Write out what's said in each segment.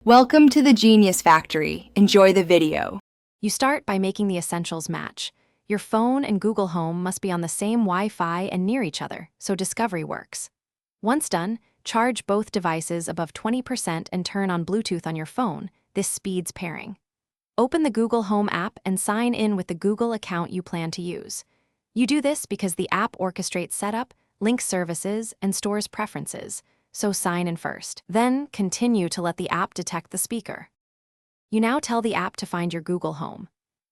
Welcome to the Genius Factory. Enjoy the video. You start by making the essentials match. Your phone and Google Home must be on the same Wi-Fi and near each other, so discovery works. Once done, charge both devices above 20% and turn on Bluetooth on your phone. This speeds pairing. Open the Google Home app and sign in with the Google account you plan to use. You do this because the app orchestrates setup, links services, and stores preferences, so sign in first. Then continue to let the app detect the speaker. You now tell the app to find your Google Home.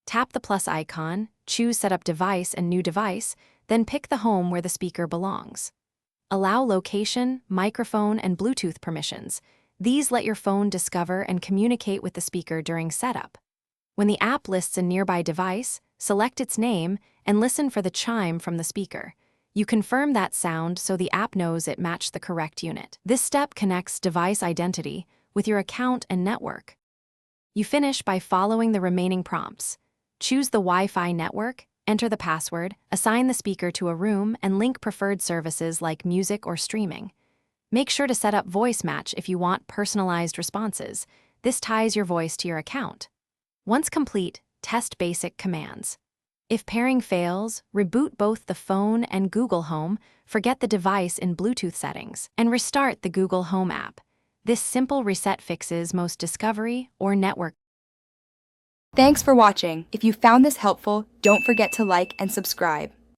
Tap the plus icon, choose Setup Device and New Device, then pick the home where the speaker belongs. Allow location, microphone, and Bluetooth permissions. These let your phone discover and communicate with the speaker during setup. When the app lists a nearby device, select its name and listen for the chime from the speaker. You confirm that sound so the app knows it matched the correct unit. This step connects device identity with your account and network. You finish by following the remaining prompts. Choose the Wi-Fi network, enter the password, assign the speaker to a room, and link preferred services like music or streaming. Make sure to set up voice match if you want personalized responses. This ties your voice to your account. Once complete, test basic commands. If pairing fails, reboot both the phone and Google Home, forget the device in Bluetooth settings, and restart the Google Home app. This simple reset fixes most discovery or network. Thanks for watching. If you found this helpful, don't forget to like and subscribe.